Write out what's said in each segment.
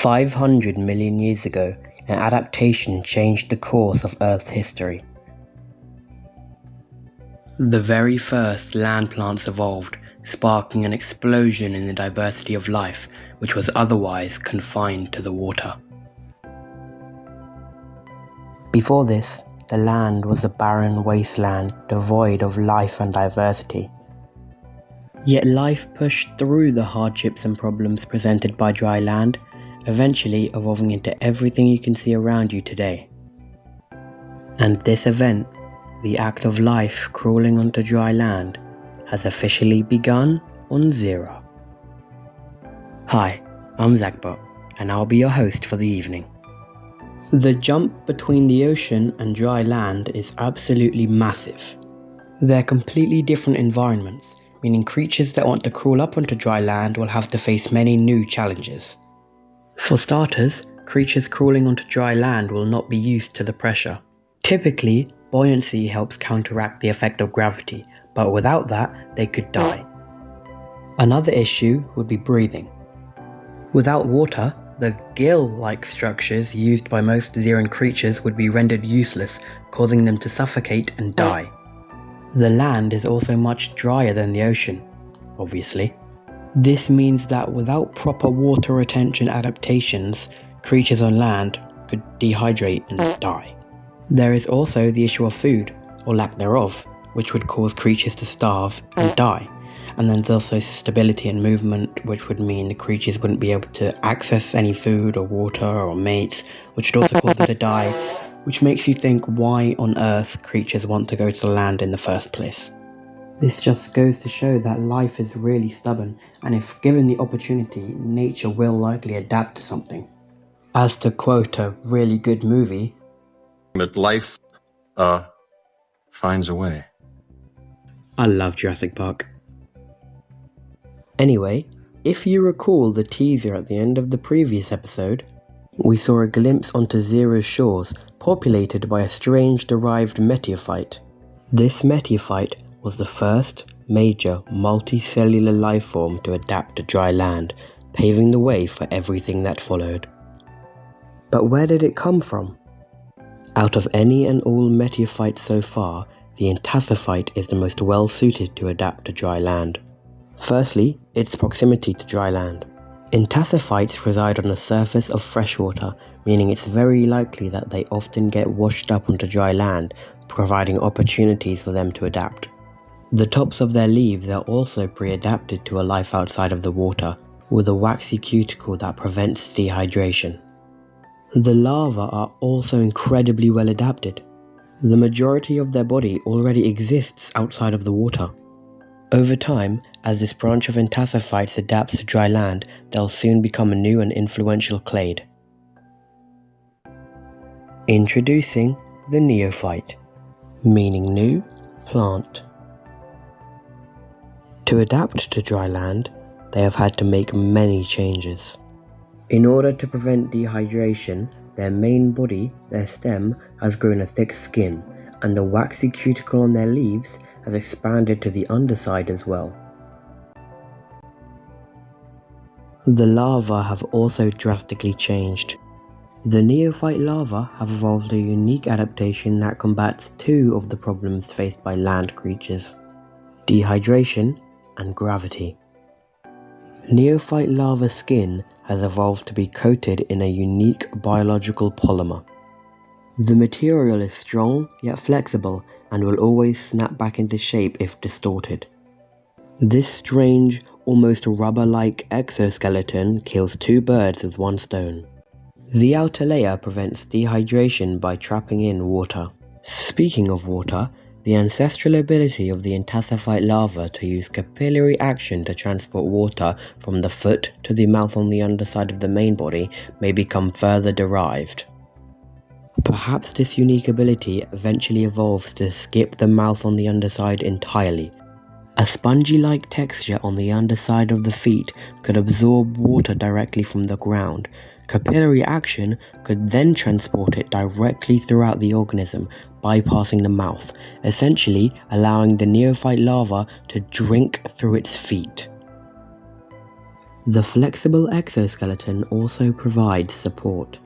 500 million years ago, an adaptation changed the course of Earth's history. The very first land plants evolved, sparking an explosion in the diversity of life, which was otherwise confined to the water. Before this, the land was a barren wasteland devoid of life and diversity. Yet life pushed through the hardships and problems presented by dry land, eventually evolving into everything you can see around you today. And this event, the act of life crawling onto dry land, has officially begun on ZIRA. Hi, I'm Zagbot, and I'll be your host for the evening. The jump between the ocean and dry land is absolutely massive. They're completely different environments, meaning creatures that want to crawl up onto dry land will have to face many new challenges. For starters, creatures crawling onto dry land will not be used to the pressure. Typically, buoyancy helps counteract the effect of gravity, but without that, they could die. Another issue would be breathing. Without water, the gill-like structures used by most ZIRAN creatures would be rendered useless, causing them to suffocate and die. The land is also much drier than the ocean, obviously. This means that without proper water retention adaptations, creatures on land could dehydrate and die. There is also the issue of food, or lack thereof, which would cause creatures to starve and die. And then there's also stability and movement, which would mean the creatures wouldn't be able to access any food or water or mates, which would also cause them to die, which makes you think why on earth creatures want to go to the land in the first place. This just goes to show that life is really stubborn, and if given the opportunity, nature will likely adapt to something. As to quote a really good movie, "But life, finds a way." I love Jurassic Park. Anyway, if you recall the teaser at the end of the previous episode, we saw a glimpse onto ZIRA's shores, populated by a strange derived meteophyte. This meteophyte was the first major multicellular life form to adapt to dry land, paving the way for everything that followed. But where did it come from? Out of any and all meteophytes so far, the entaciphyte is the most well suited to adapt to dry land. Firstly, its proximity to dry land. Entaciphytes reside on the surface of freshwater, meaning it's very likely that they often get washed up onto dry land, providing opportunities for them to adapt. The tops of their leaves are also pre-adapted to a life outside of the water, with a waxy cuticle that prevents dehydration. The larvae are also incredibly well adapted. The majority of their body already exists outside of the water. Over time, as this branch of entaciphytes adapts to dry land, they'll soon become a new and influential clade. Introducing the neophyte, meaning new plant. To adapt to dry land, they have had to make many changes. In order to prevent dehydration, their main body, their stem, has grown a thick skin, and the waxy cuticle on their leaves has expanded to the underside as well. The larvae have also drastically changed. The neophyte larvae have evolved a unique adaptation that combats two of the problems faced by land creatures: dehydration and gravity. Neophyte larva skin has evolved to be coated in a unique biological polymer. The material is strong yet flexible and will always snap back into shape if distorted. This strange, almost rubber-like exoskeleton kills two birds with one stone. The outer layer prevents dehydration by trapping in water. Speaking of water, the ancestral ability of the entaciphyte larva to use capillary action to transport water from the foot to the mouth on the underside of the main body may become further derived. Perhaps this unique ability eventually evolves to skip the mouth on the underside entirely. A spongy-like texture on the underside of the feet could absorb water directly from the ground. Capillary action could then transport it directly throughout the organism, bypassing the mouth, essentially allowing the neophyte larva to drink through its feet. The flexible exoskeleton also provides support.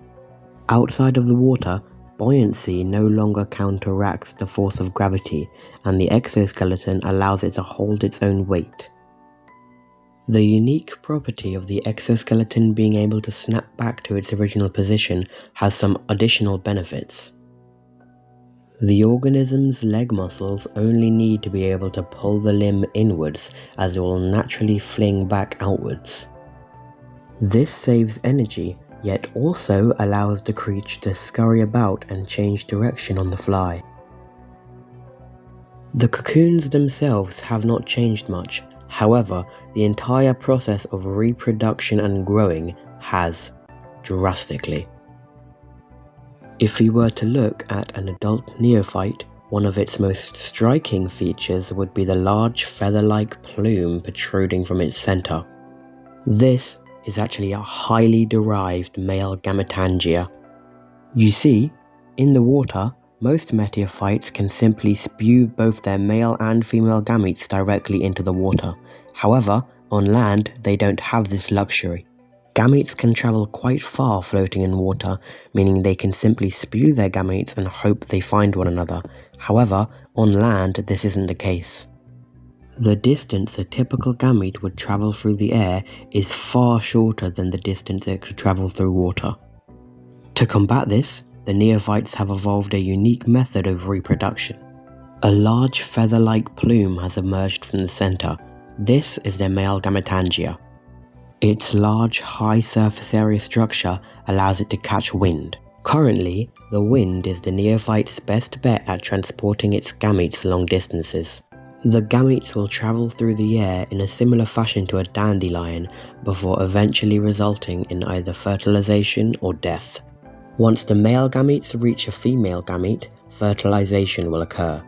Outside of the water, buoyancy no longer counteracts the force of gravity, and the exoskeleton allows it to hold its own weight. The unique property of the exoskeleton being able to snap back to its original position has some additional benefits. The organism's leg muscles only need to be able to pull the limb inwards, as it will naturally fling back outwards. This saves energy, yet also allows the creature to scurry about and change direction on the fly. The cocoons themselves have not changed much. However, the entire process of reproduction and growing has, drastically. If we were to look at an adult neophyte, one of its most striking features would be the large feather-like plume protruding from its center. This is actually a highly derived male gametangia. You see, in the water, most meteophytes can simply spew both their male and female gametes directly into the water. However, on land, they don't have this luxury. Gametes can travel quite far floating in water, meaning they can simply spew their gametes and hope they find one another. However, on land, this isn't the case. The distance a typical gamete would travel through the air is far shorter than the distance it could travel through water. To combat this, the neophytes have evolved a unique method of reproduction. A large feather-like plume has emerged from the center. This is their male gametangia. Its large, high surface area structure allows it to catch wind. Currently, the wind is the neophyte's best bet at transporting its gametes long distances. The gametes will travel through the air in a similar fashion to a dandelion before eventually resulting in either fertilization or death. Once the male gametes reach a female gamete, fertilization will occur.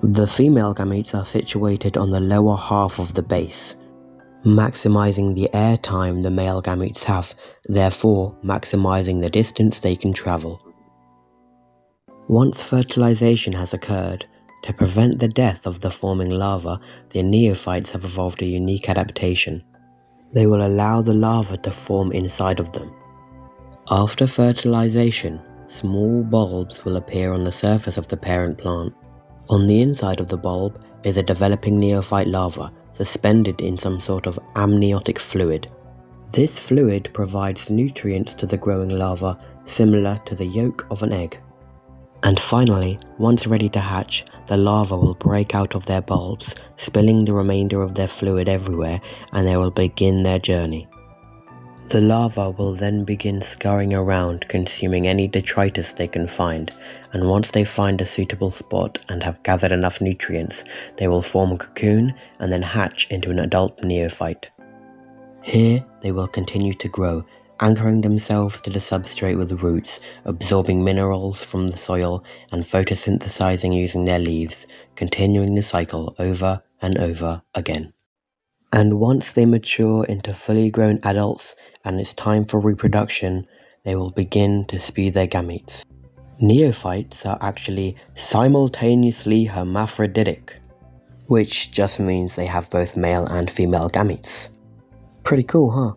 The female gametes are situated on the lower half of the base, maximizing the air time the male gametes have, therefore maximizing the distance they can travel. Once fertilization has occurred, to prevent the death of the forming larva, the neophytes have evolved a unique adaptation. They will allow the larva to form inside of them. After fertilization, small bulbs will appear on the surface of the parent plant. On the inside of the bulb is a developing neophyte larva, suspended in some sort of amniotic fluid. This fluid provides nutrients to the growing larva, similar to the yolk of an egg. And finally, once ready to hatch, the larva will break out of their bulbs, spilling the remainder of their fluid everywhere, and they will begin their journey. The larva will then begin scurrying around, consuming any detritus they can find, and once they find a suitable spot and have gathered enough nutrients, they will form a cocoon and then hatch into an adult neophyte. Here, they will continue to grow, anchoring themselves to the substrate with roots, absorbing minerals from the soil, and photosynthesizing using their leaves, continuing the cycle over and over again. And once they mature into fully grown adults and it's time for reproduction, they will begin to spew their gametes. Neophytes are actually simultaneously hermaphroditic, which just means they have both male and female gametes. Pretty cool, huh?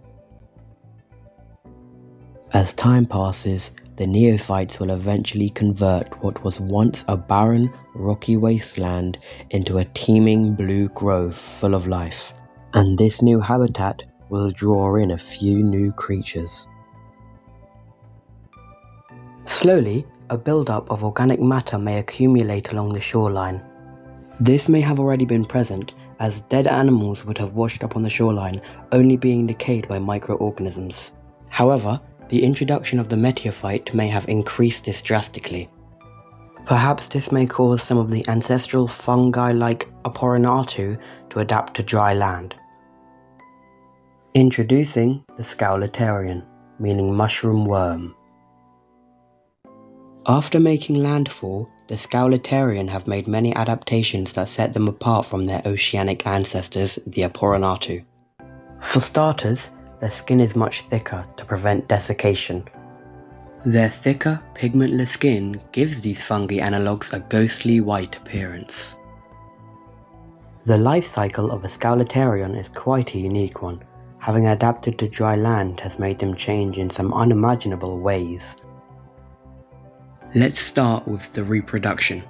As time passes, the neophytes will eventually convert what was once a barren, rocky wasteland into a teeming blue grove full of life. And this new habitat will draw in a few new creatures. Slowly, a buildup of organic matter may accumulate along the shoreline. This may have already been present, as dead animals would have washed up on the shoreline, only being decayed by microorganisms. However, the introduction of the meteophyte may have increased this drastically. Perhaps this may cause some of the ancestral fungi like Aporinatu to adapt to dry land. Introducing the scalitarian, meaning mushroom worm. After making landfall, the scalitarian have made many adaptations that set them apart from their oceanic ancestors, the Aporinatu. For starters, their skin is much thicker to prevent desiccation. Their thicker, pigmentless skin gives these fungi analogues a ghostly white appearance. The life cycle of a scalitarian is quite a unique one. having adapted to dry land has made them change in some unimaginable ways. Let's start with the reproduction.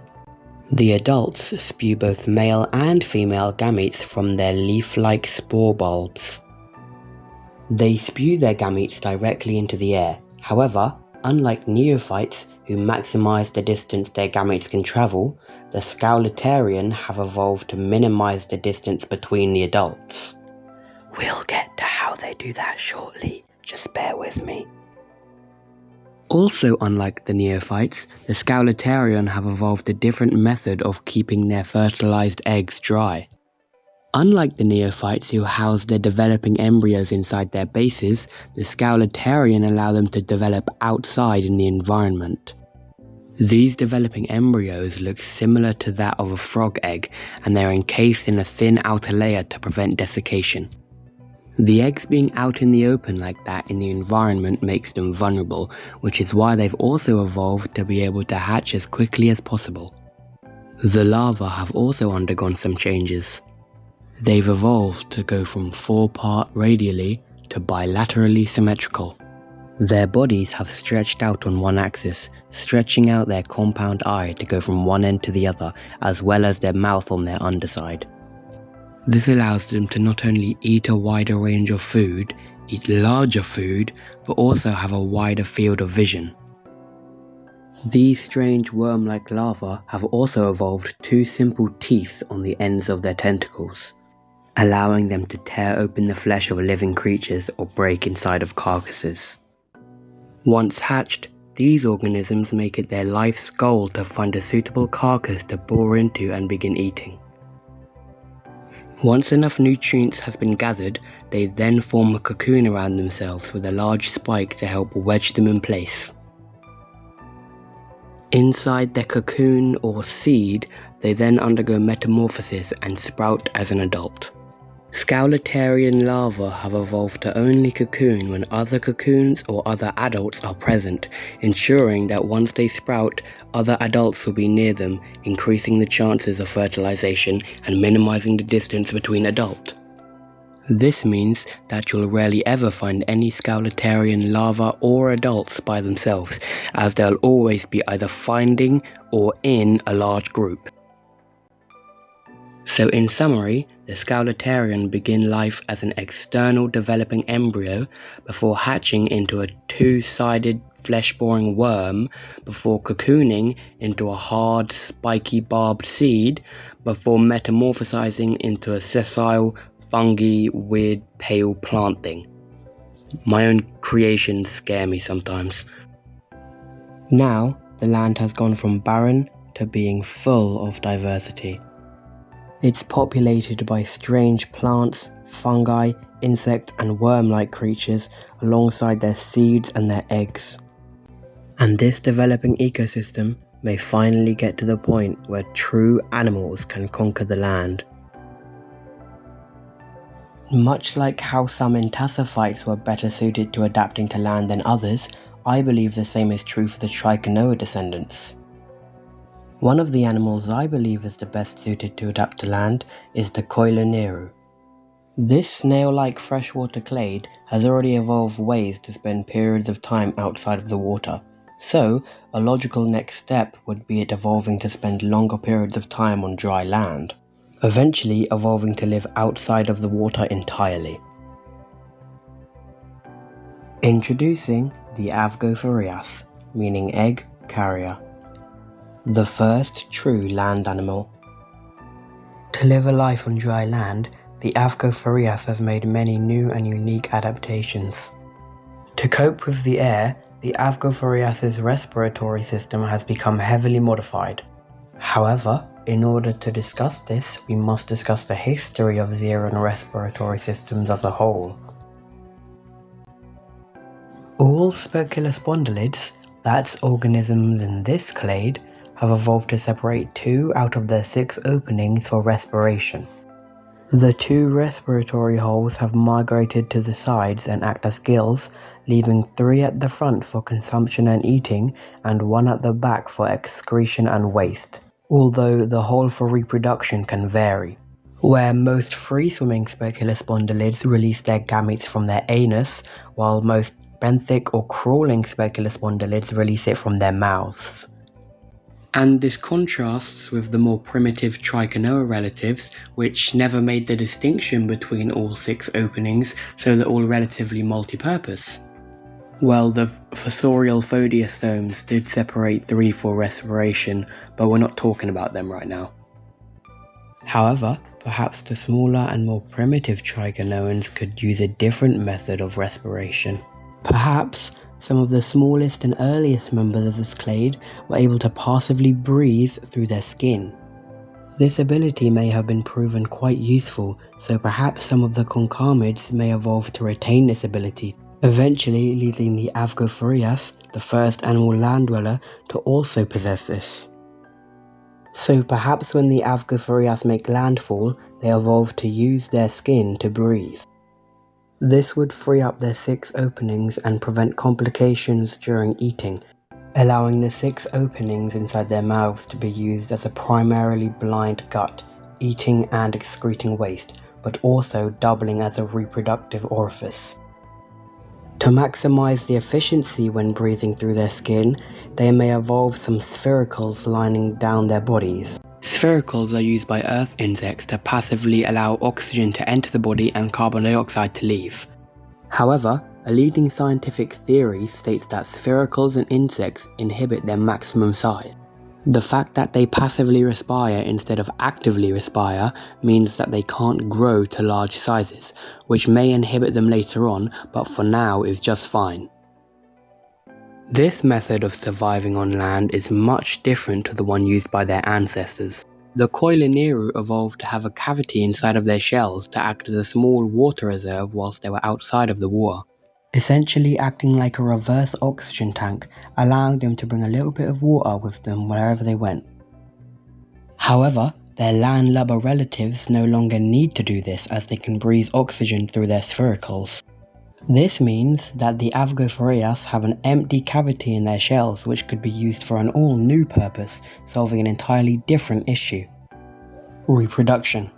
The adults spew both male and female gametes from their leaf-like spore bulbs. They spew their gametes directly into the air. However, unlike neophytes who maximize the distance their gametes can travel, the scalitarian have evolved to minimize the distance between the adults. We'll get to how they do that shortly, just bear with me. Also unlike the neophytes, the scalitarian have evolved a different method of keeping their fertilized eggs dry. Unlike the neophytes who house their developing embryos inside their bases, the scalitarian allow them to develop outside in the environment. These developing embryos look similar to that of a frog egg, and they are encased in a thin outer layer to prevent desiccation. The eggs being out in the open like that in the environment makes them vulnerable, which is why they've also evolved to be able to hatch as quickly as possible. The larvae have also undergone some changes. They've evolved to go from 4-part radially to bilaterally symmetrical. Their bodies have stretched out on one axis, stretching out their compound eye to go from one end to the other, as well as their mouth on their underside. This allows them to not only eat a wider range of food, eat larger food, but also have a wider field of vision. These strange worm-like larvae have also evolved 2 simple teeth on the ends of their tentacles, allowing them to tear open the flesh of living creatures or break inside of carcasses. Once hatched, these organisms make it their life's goal to find a suitable carcass to bore into and begin eating. Once enough nutrients has been gathered, they then form a cocoon around themselves with a large spike to help wedge them in place. Inside their cocoon or seed, they then undergo metamorphosis and sprout as an adult. Scalitarian larvae have evolved to only cocoon when other cocoons or other adults are present, ensuring that once they sprout, other adults will be near them, increasing the chances of fertilization and minimizing the distance between adult. This means that you'll rarely ever find any scalitarian larvae or adults by themselves, as they'll always be either finding or in a large group. So in summary, the scalitarian begin life as an external developing embryo before hatching into a 2-sided flesh-boring worm, before cocooning into a hard, spiky barbed seed, before metamorphosizing into a sessile, fungy, weird, pale plant thing. My own creations scare me sometimes. Now, the land has gone from barren to being full of diversity. It's populated by strange plants, fungi, insect and worm-like creatures alongside their seeds and their eggs. And this developing ecosystem may finally get to the point where true animals can conquer the land. Much like how some entacophytes were better suited to adapting to land than others, I believe the same is true for the trichinoid descendants. One of the animals I believe is the best suited to adapt to land is the coiloneru. This snail-like freshwater clade has already evolved ways to spend periods of time outside of the water, so a logical next step would be it evolving to spend longer periods of time on dry land, eventually evolving to live outside of the water entirely. Introducing the Avgophorias, meaning egg carrier. The first true land animal. To live a life on dry land, the Avgophorias has made many new and unique adaptations. To cope with the air, the Avgophorias' respiratory system has become heavily modified. However, in order to discuss this, we must discuss the history of ZIRA and respiratory systems as a whole. All spoculospondylids, that's organisms in this clade, have evolved to separate 2 out of their 6 openings for respiration. The 2 respiratory holes have migrated to the sides and act as gills, leaving 3 at the front for consumption and eating, and 1 at the back for excretion and waste, although the hole for reproduction can vary. where most free-swimming speculospondylids release their gametes from their anus, while most benthic or crawling speculospondylids release it from their mouths. And this contrasts with the more primitive trichinoa relatives, which never made the distinction between all 6 openings, so they're all relatively multi-purpose. Well, the fossorial phodiostomes did separate 3 for respiration, but we're not talking about them right now. However, perhaps the smaller and more primitive trichinoans could use a different method of respiration. Perhaps some of the smallest and earliest members of this clade were able to passively breathe through their skin. This ability may have been proven quite useful, so perhaps some of the conchamids may evolve to retain this ability, eventually leading the Avgophorias, the first animal land dweller, to also possess this. So perhaps when the Avgophorias make landfall, they evolve to use their skin to breathe. This would free up their 6 openings and prevent complications during eating, allowing the 6 openings inside their mouths to be used as a primarily blind gut, eating and excreting waste, but also doubling as a reproductive orifice. To maximize the efficiency when breathing through their skin, they may evolve some sphericals lining down their bodies. Sphericals are used by earth insects to passively allow oxygen to enter the body and carbon dioxide to leave. However, a leading scientific theory states that sphericals in insects inhibit their maximum size. The fact that they passively respire instead of actively respire means that they can't grow to large sizes, which may inhibit them later on, but for now is just fine. This method of surviving on land is much different to the one used by their ancestors. The Coiloneru evolved to have a cavity inside of their shells to act as a small water reserve whilst they were outside of the water, essentially acting like a reverse oxygen tank, allowing them to bring a little bit of water with them wherever they went. However, their landlubber relatives no longer need to do this, as they can breathe oxygen through their sphericals. This means that the Avgophorias have an empty cavity in their shells which could be used for an all-new purpose, solving an entirely different issue: reproduction.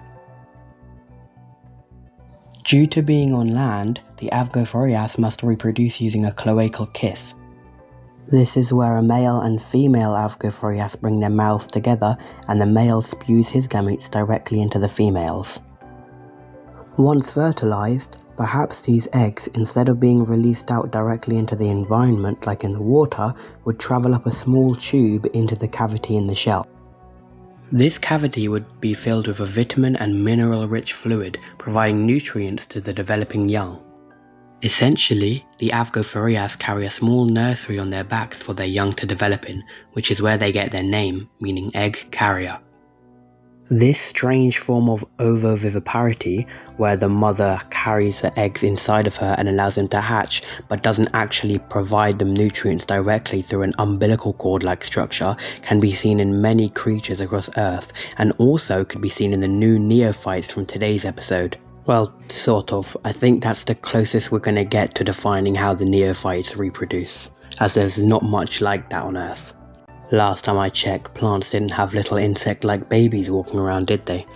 Due to being on land, the Avgophorias must reproduce using a cloacal kiss. This is where a male and female Avgophorias bring their mouths together, and the male spews his gametes directly into the females. Once fertilized, perhaps these eggs, instead of being released out directly into the environment like in the water, would travel up a small tube into the cavity in the shell. This cavity would be filled with a vitamin and mineral-rich fluid, providing nutrients to the developing young. Essentially, the Avgophorias carry a small nursery on their backs for their young to develop in, which is where they get their name, meaning egg carrier. This strange form of ovoviviparity, where the mother carries the eggs inside of her and allows them to hatch, but doesn't actually provide them nutrients directly through an umbilical cord-like structure, can be seen in many creatures across Earth, and also could be seen in the new neophytes from today's episode. Well, sort of. I think that's the closest we're going to get to defining how the neophytes reproduce, as there's not much like that on Earth. Last time I checked, plants didn't have little insect-like babies walking around, did they?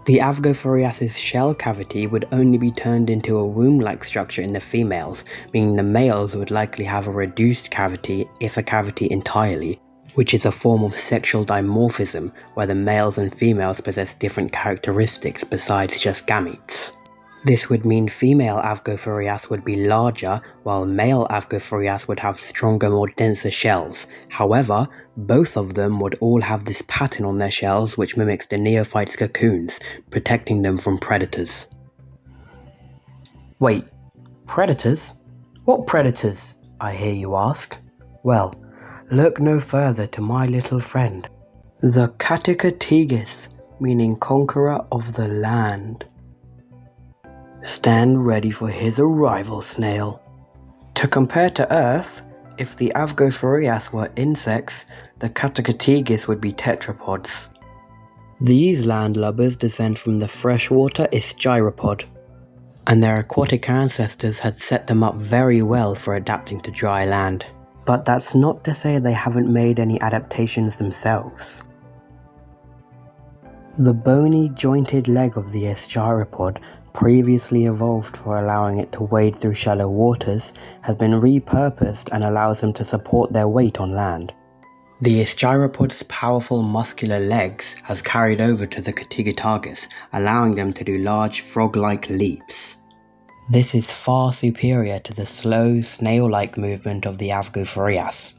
The Avgophorias' shell cavity would only be turned into a womb-like structure in the females, meaning the males would likely have a reduced cavity, if a cavity entirely, which is a form of sexual dimorphism, where the males and females possess different characteristics besides just gametes. This would mean female Avgophorias would be larger, while male Avgophorias would have stronger, more denser shells. However, both of them would all have this pattern on their shells which mimics the neophytes' cocoons, protecting them from predators. Wait, predators? What predators? I hear you ask. Well, look no further to my little friend, the katakigus, meaning conqueror of the land. Stand ready for his arrival, snail. To compare to Earth, if the Avgophorias were insects, the katakigus would be tetrapods. These landlubbers descend from the freshwater Ischiropod, and their aquatic ancestors had set them up very well for adapting to dry land. But that's not to say they haven't made any adaptations themselves. The bony, jointed leg of the gyropod, previously evolved for allowing it to wade through shallow waters, has been repurposed and allows them to support their weight on land. The gyropod's powerful muscular legs has carried over to the katakigus, allowing them to do large frog-like leaps. This is far superior to the slow, snail-like movement of the Avgophorias.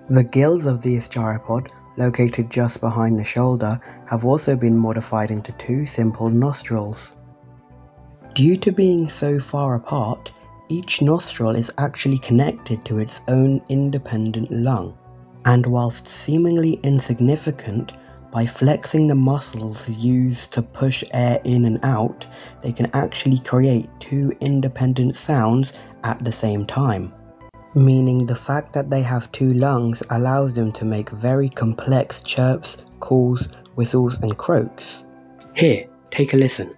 The gills of the gyropod, located just behind the shoulder, have also been modified into two simple nostrils. Due to being so far apart, each nostril is actually connected to its own independent lung, and whilst seemingly insignificant, by flexing the muscles used to push air in and out, they can actually create two independent sounds at the same time. Meaning the fact that they have two lungs allows them to make very complex chirps, calls, whistles and croaks. Here, take a listen.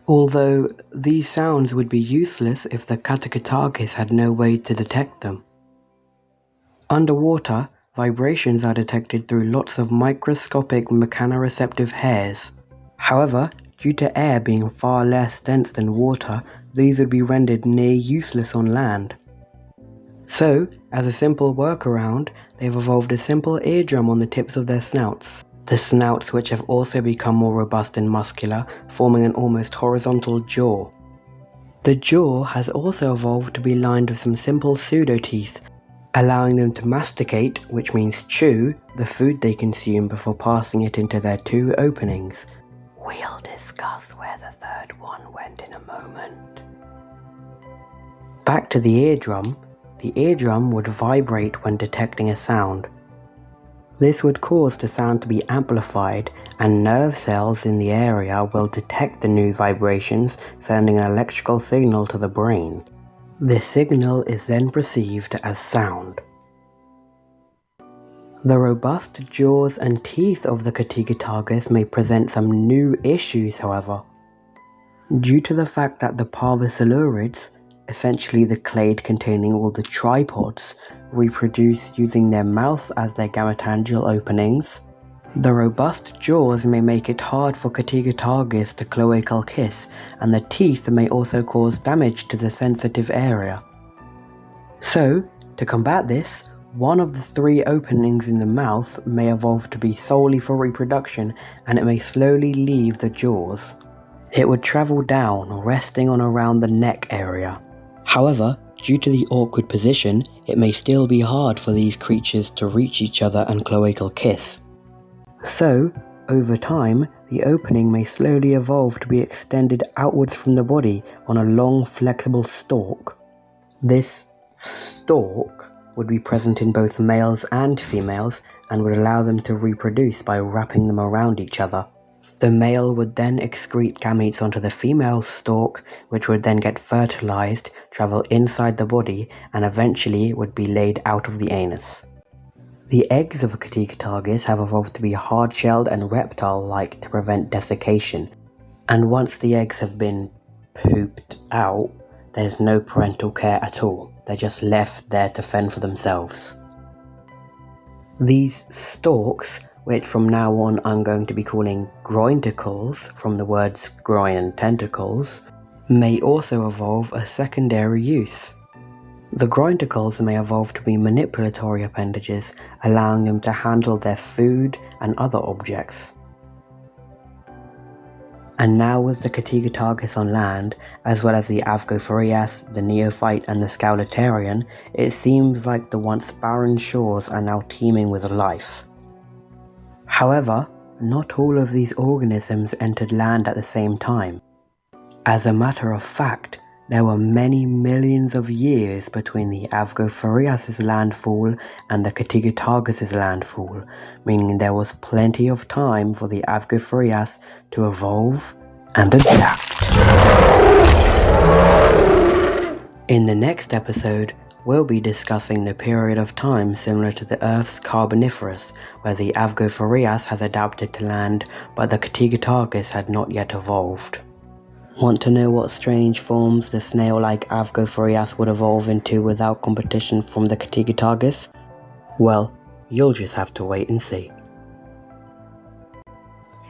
Although these sounds would be useless if the katakigus had no way to detect them. Underwater, vibrations are detected through lots of microscopic mechanoreceptive hairs. However, due to air being far less dense than water, these would be rendered near useless on land. So, as a simple workaround, they've evolved a simple eardrum on the tips of their snouts. The snouts which have also become more robust and muscular, forming an almost horizontal jaw. The jaw has also evolved to be lined with some simple pseudo-teeth, allowing them to masticate, which means chew, the food they consume before passing it into their two openings. We'll discuss where the third one went in a moment. Back to the eardrum would vibrate when detecting a sound. This would cause the sound to be amplified, and nerve cells in the area will detect the new vibrations, sending an electrical signal to the brain. This signal is then perceived as sound. The robust jaws and teeth of the katakigus may present some new issues, however. Due to the fact that the parvosaurids, essentially the clade containing all the tripods, reproduce using their mouth as their gametangial openings, the robust jaws may make it hard for katakigus to cloacal kiss, and the teeth may also cause damage to the sensitive area. So, to combat this, one of the three openings in the mouth may evolve to be solely for reproduction, and it may slowly leave the jaws. It would travel down, resting on around the neck area. However, due to the awkward position, it may still be hard for these creatures to reach each other and cloacal kiss. So, over time, the opening may slowly evolve to be extended outwards from the body on a long, flexible stalk. This stalk would be present in both males and females and would allow them to reproduce by wrapping them around each other. The male would then excrete gametes onto the female stalk, which would then get fertilized, travel inside the body, and eventually would be laid out of the anus. The eggs of a katakigus have evolved to be hard-shelled and reptile-like to prevent desiccation, and once the eggs have been pooped out, there's no parental care at all. They're just left there to fend for themselves. These stalks, which from now on I'm going to be calling grointicles, from the words groin and tentacles, may also evolve a secondary use. The grointicles may evolve to be manipulatory appendages, allowing them to handle their food and other objects. And now with the katakigus on land, as well as the Avgophorias, the neophyte and the scalitarian, it seems like the once barren shores are now teeming with life. However, not all of these organisms entered land at the same time. As a matter of fact, there were many millions of years between the Avgophorias' landfall and the katakigus' landfall, meaning there was plenty of time for the Avgophorias to evolve and adapt. In the next episode, we'll be discussing the period of time similar to the Earth's Carboniferous, where the Avgophorias has adapted to land, but the katakigus had not yet evolved. Want to know what strange forms the snail-like Avgophorias would evolve into without competition from the katakigus? Well, you'll just have to wait and see.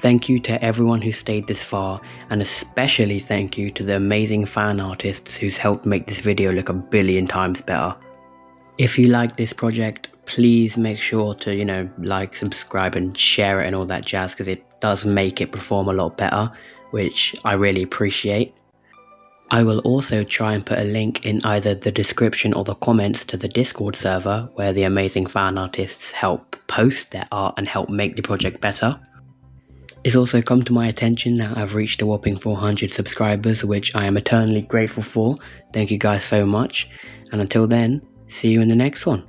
Thank you to everyone who stayed this far, and especially thank you to the amazing fan artists who's helped make this video look 1,000,000,000 times better. If you like this project, please make sure to, like, subscribe and share it and all that jazz, because it does make it perform a lot better, which I really appreciate. I will also try and put a link in either the description or the comments to the Discord server where the amazing fan artists help post their art and help make the project better. It's also come to my attention that I've reached a whopping 400 subscribers, which I am eternally grateful for. Thank you guys so much, and until then, see you in the next one.